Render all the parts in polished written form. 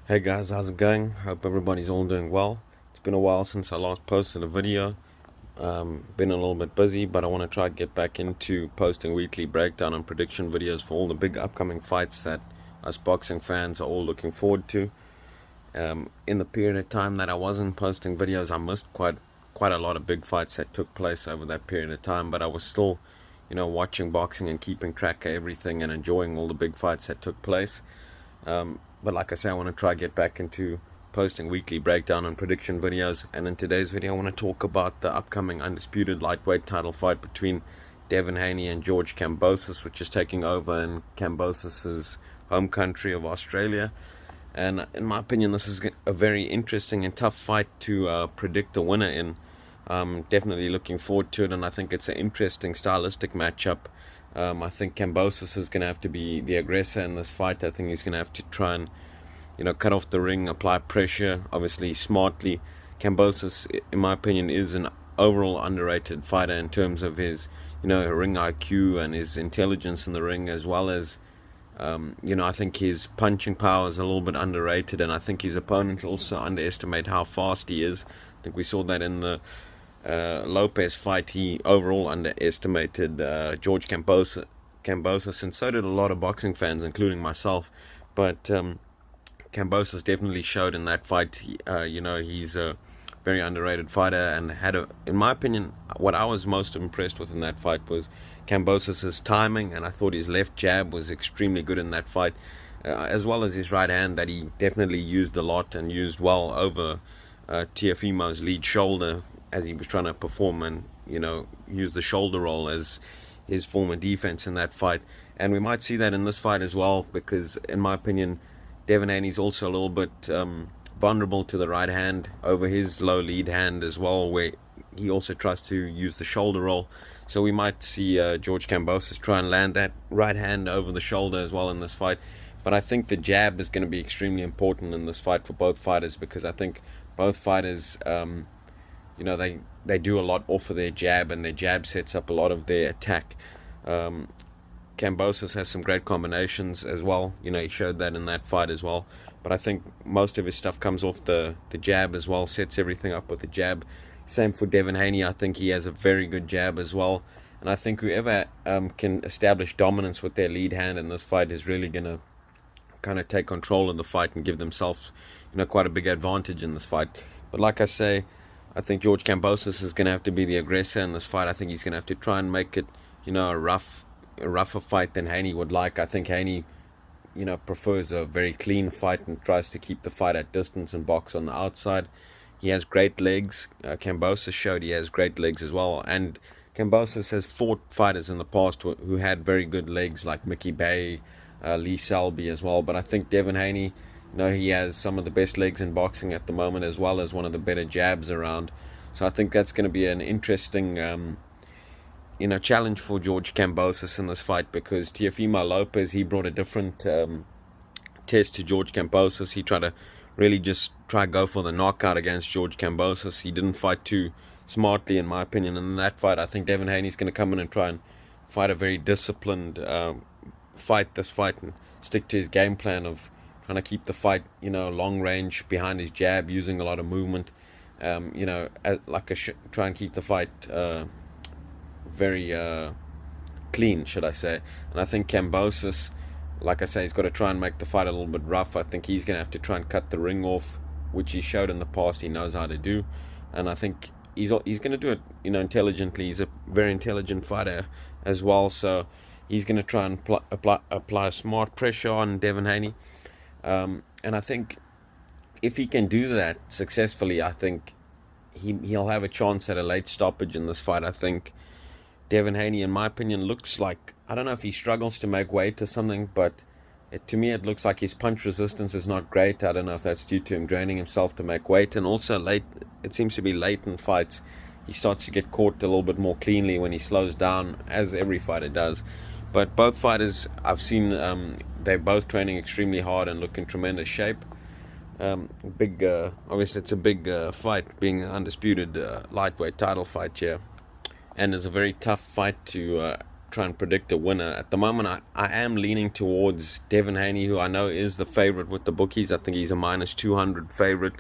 Hey guys, how's it going? Hope everybody's all doing well. It's been a while since I last posted a video. Been a little bit busy, but I want to try to get back into posting weekly breakdown and prediction videos for all the big upcoming fights that us boxing fans are all looking forward to. In the period of time that I wasn't posting videos, I missed quite a lot of big fights that took place over that period of time, but I was still, watching boxing and keeping track of everything and enjoying all the big fights that took place. But like I say, I want to try to get back into posting weekly breakdown and prediction videos. And in today's video, I want to talk about the upcoming undisputed lightweight title fight between Devin Haney and George Kambosos, which is taking over in Kambosos' home country of Australia. And in my opinion, this is a very interesting and tough fight to predict the winner in. Definitely looking forward to it, and I think it's an interesting stylistic matchup. I think Kambosos is going to have to be the aggressor in this fight. I think he's going to have to try and, cut off the ring, apply pressure, obviously smartly. Kambosos, in my opinion, is an overall underrated fighter in terms of his, ring IQ and his intelligence in the ring, as well as, I think his punching power is a little bit underrated, and I think his opponents also underestimate how fast he is. I think we saw that in the Lopez fight. He overall underestimated George Kambosos, and so did a lot of boxing fans, including myself. But Kambosos definitely showed in that fight. He's a very underrated fighter, and in my opinion, what I was most impressed with in that fight was Kambosos' timing, and I thought his left jab was extremely good in that fight, as well as his right hand that he definitely used a lot and used well over Teofimo's lead shoulder as he was trying to perform and use the shoulder roll as his form of defense in that fight. And we might see that in this fight as well, because in my opinion, Devin Haney's also a little bit vulnerable to the right hand over his low lead hand as well, where he also tries to use the shoulder roll. So we might see George Kambosos try and land that right hand over the shoulder as well in this fight. But I think the jab is going to be extremely important in this fight for both fighters, because I think both fighters they do a lot off of their jab, and their jab sets up a lot of their attack. Kambosos has some great combinations as well. He showed that in that fight as well. But I think most of his stuff comes off the jab as well, sets everything up with the jab. Same for Devin Haney. I think he has a very good jab as well. And I think whoever can establish dominance with their lead hand in this fight is really going to kind of take control of the fight and give themselves quite a big advantage in this fight. But like I say, I think George Kambosos is going to have to be the aggressor in this fight. I think he's going to have to try and make it, a rougher fight than Haney would like. I think Haney, prefers a very clean fight and tries to keep the fight at distance and box on the outside. He has great legs. Kambosos showed he has great legs as well. And Kambosos has fought fighters in the past who had very good legs, like Mickey Bay, Lee Selby as well. But I think Devin Haney, he has some of the best legs in boxing at the moment, as well as one of the better jabs around. So I think that's going to be an interesting, challenge for George Kambosos in this fight, because Teofimo Lopez, he brought a different test to George Kambosos. He tried to really just go for the knockout against George Kambosos. He didn't fight too smartly, in my opinion. And in that fight, I think Devin Haney's going to come in and try and fight a very disciplined fight and stick to his game plan of trying to keep the fight, long range behind his jab, using a lot of movement, try and keep the fight very clean, should I say. And I think Kambosos, like I say, he's got to try and make the fight a little bit rough. I think he's going to have to try and cut the ring off, which he showed in the past he knows how to do. And I think he's going to do it, intelligently. He's a very intelligent fighter as well, so he's going to try and apply smart pressure on Devin Haney. And I think if he can do that successfully, I think he'll have a chance at a late stoppage in this fight. I think Devin Haney, in my opinion, looks like, I don't know if he struggles to make weight or something, but to me it looks like his punch resistance is not great. I don't know if that's due to him draining himself to make weight, and also it seems to be late in fights he starts to get caught a little bit more cleanly when he slows down, as every fighter does. But both fighters, I've seen, they're both training extremely hard and look in tremendous shape. Obviously it's a big fight, being an undisputed lightweight title fight here, and it's a very tough fight to try and predict a winner. At the moment, I am leaning towards Devin Haney, who I know is the favorite with the bookies. I think he's a minus 200 favorite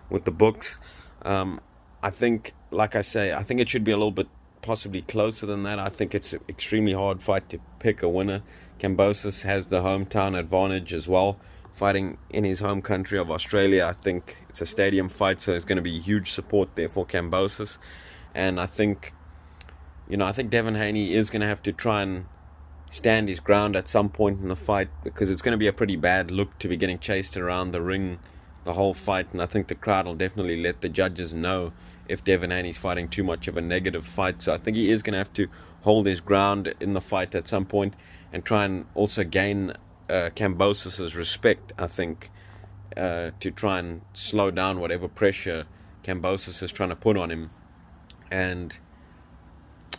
with the books. I think, like I say, I think it should be a little bit possibly closer than that. I think it's an extremely hard fight to pick a winner. Kambosos has the hometown advantage as well, fighting in his home country of Australia. I think it's a stadium fight, so there's going to be huge support there for Kambosos. And I think, I think Devin Haney is going to have to try and stand his ground at some point in the fight, because it's going to be a pretty bad look to be getting chased around the ring the whole fight. And I think the crowd will definitely let the judges know if Devin Haney's fighting too much of a negative fight. So I think he is going to have to hold his ground in the fight at some point and try and also gain Kambosos' respect, I think, to try and slow down whatever pressure Kambosos is trying to put on him. And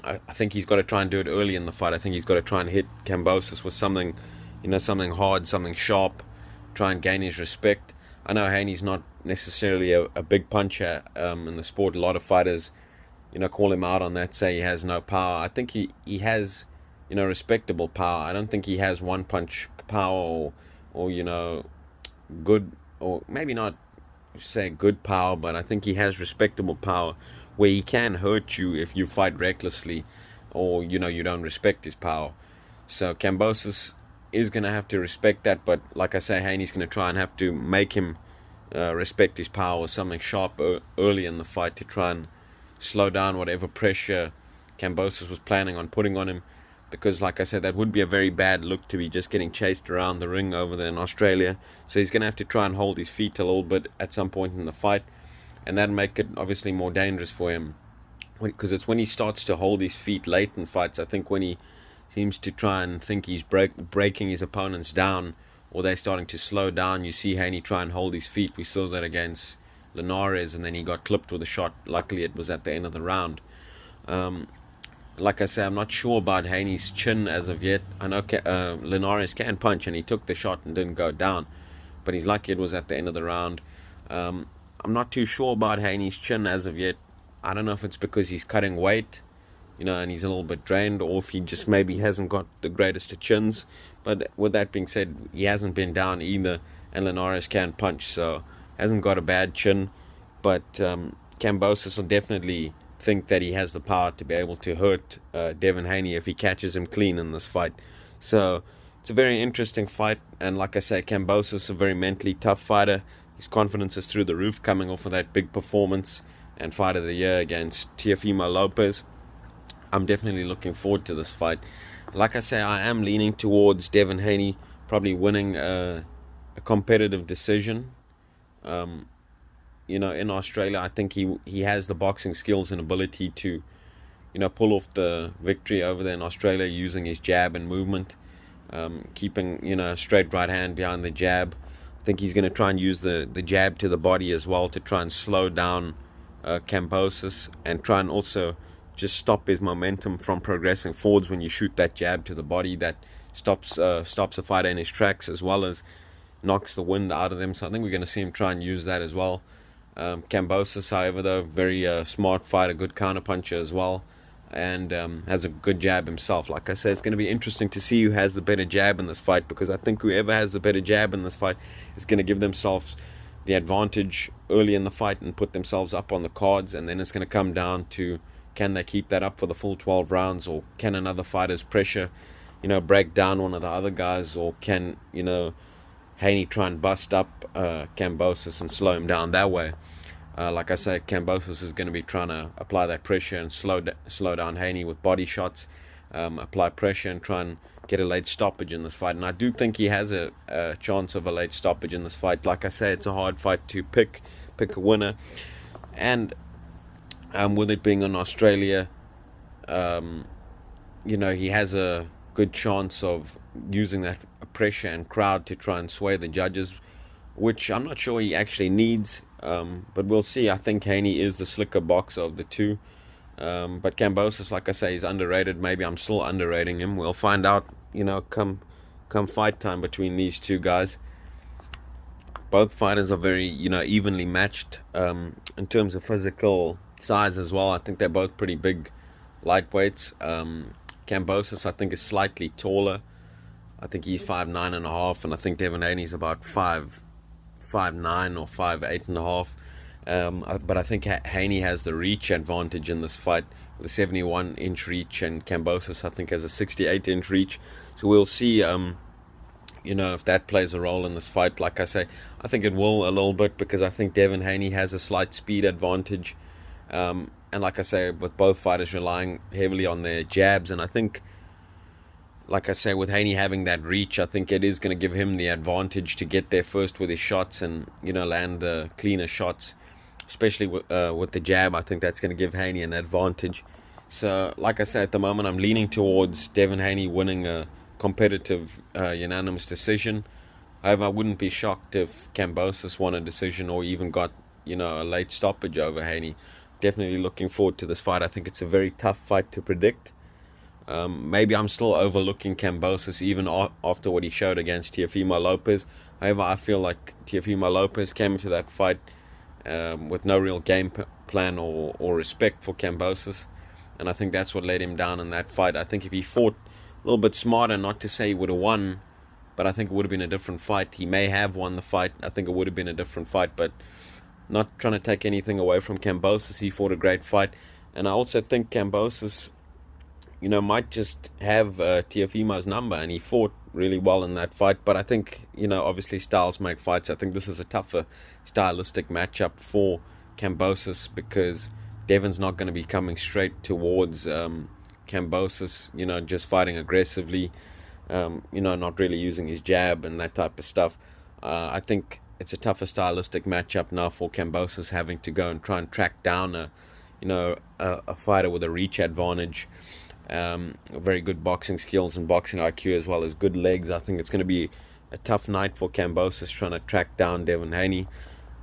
I think he's got to try and do it early in the fight. I think he's got to try and hit Kambosos with something, something hard, something sharp, try and gain his respect. I know Haney's not necessarily a big puncher in the sport. A lot of fighters, call him out on that, say he has no power. I think he has, respectable power. I don't think he has one punch power or good, or maybe not say good power, but I think he has respectable power where he can hurt you if you fight recklessly or, you don't respect his power. So Kambosos is going to have to respect that, but like I say, Haney's going to try and have to make him respect his power with something sharp early in the fight to try and slow down whatever pressure Kambosos was planning on putting on him, because like I said, that would be a very bad look to be just getting chased around the ring over there in Australia. So he's going to have to try and hold his feet a little bit at some point in the fight, and that'll make it obviously more dangerous for him, because it's when he starts to hold his feet late in fights. I think when he seems to try and think he's breaking his opponents down, or they're starting to slow down, you see Haney try and hold his feet. We saw that against Linares, and then he got clipped with a shot. Luckily it was at the end of the round. Like I say, I'm not sure about Haney's chin as of yet. I know Linares can punch, and he took the shot and didn't go down, but he's lucky it was at the end of the round. I'm not too sure about Haney's chin as of yet. I don't know if it's because he's cutting weight, and he's a little bit drained, or if he just maybe hasn't got the greatest of chins. But with that being said, he hasn't been down either, and Linares can punch, so hasn't got a bad chin. But Kambosos will definitely think that he has the power to be able to hurt Devin Haney if he catches him clean in this fight. So it's a very interesting fight, and like I say, Kambosos is a very mentally tough fighter. His confidence is through the roof coming off of that big performance and fight of the year against Teofimo Lopez. I'm definitely looking forward to this fight. Like I say, I am leaning towards Devin Haney probably winning a competitive decision. In Australia, I think he has the boxing skills and ability to, pull off the victory over there in Australia using his jab and movement, keeping, a straight right hand behind the jab. I think he's going to try and use the jab to the body as well to try and slow down Kambosos, and try and also just stop his momentum from progressing forwards. When you shoot that jab to the body, that stops a fighter in his tracks, as well as knocks the wind out of them. So I think we're going to see him try and use that as well. Kambosos, however, though, very smart fighter, good counterpuncher as well, and has a good jab himself. Like I said, it's going to be interesting to see who has the better jab in this fight, because I think whoever has the better jab in this fight is going to give themselves the advantage early in the fight and put themselves up on the cards. And then it's going to come down to, can they keep that up for the full 12 rounds, or can another fighter's pressure, break down one of the other guys, or can, Haney try and bust up Kambosos and slow him down that way. Like I say, Kambosos is going to be trying to apply that pressure and slow down Haney with body shots, apply pressure and try and get a late stoppage in this fight. And I do think he has a chance of a late stoppage in this fight. Like I say, it's a hard fight to pick a winner, and with it being in Australia, he has a good chance of using that pressure and crowd to try and sway the judges, which I'm not sure he actually needs, but we'll see. I think Haney is the slicker boxer of the two, but Kambosos, like I say, is underrated. Maybe I'm still underrating him. We'll find out, come fight time between these two guys. Both fighters are very, evenly matched in terms of physical size as well. I think they're both pretty big lightweights. Kambosos, I think, is slightly taller. I think he's 5'9.5", and I think Devin Haney's about 5'9" or 5'8.5". But I think Haney has the reach advantage in this fight with a 71-inch reach, and Kambosos, I think, has a 68-inch reach. So we'll see, if that plays a role in this fight. Like I say, I think it will a little bit, because I think Devin Haney has a slight speed advantage. And like I say, with both fighters relying heavily on their jabs, and I think, like I say, with Haney having that reach, I think it is going to give him the advantage to get there first with his shots and, land cleaner shots, especially with the jab. I think that's going to give Haney an advantage. So, like I say, at the moment, I'm leaning towards Devin Haney winning a competitive unanimous decision. However, I wouldn't be shocked if Kambosos won a decision or even got, a late stoppage over Haney. Definitely looking forward to this fight. I think it's a very tough fight to predict. Maybe I'm still overlooking Kambosos even after what he showed against Teofimo Lopez. However, I feel like Teofimo Lopez came into that fight with no real game plan or respect for Kambosos, and I think that's what let him down in that fight. I think if he fought a little bit smarter, not to say he would have won, but I think it would have been a different fight. He may have won the fight. I think it would have been a different fight, but not trying to take anything away from Kambosos. He fought a great fight, and I also think Kambosos, might just have Teofimo's number, and he fought really well in that fight. But I think, obviously styles make fights. I think this is a tougher stylistic matchup for Kambosos, because Devin's not going to be coming straight towards Kambosos, just fighting aggressively, not really using his jab and that type of stuff. I think it's a tougher stylistic matchup now for Kambosos, having to go and try and track down a fighter with a reach advantage. Very good boxing skills and boxing IQ, as well as good legs. I think it's going to be a tough night for Kambosos trying to track down Devin Haney,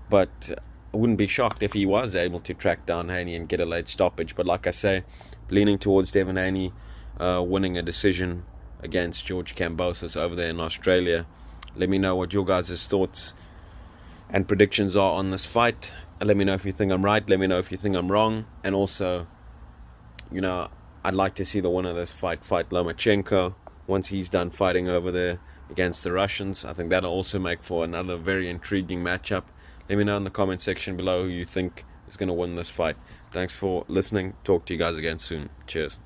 but I wouldn't be shocked if he was able to track down Haney and get a late stoppage. But like I say, leaning towards Devin Haney winning a decision against George Kambosos over there in Australia. Let me know what your guys' thoughts and predictions are on this fight. Let me know if you think I'm right. Let me know if you think I'm wrong. And also, I'd like to see the winner of this fight Lomachenko once he's done fighting over there against the Russians. I think that'll also make for another very intriguing matchup. Let me know in the comment section below who you think is going to win this fight. Thanks for listening. Talk to you guys again soon. Cheers.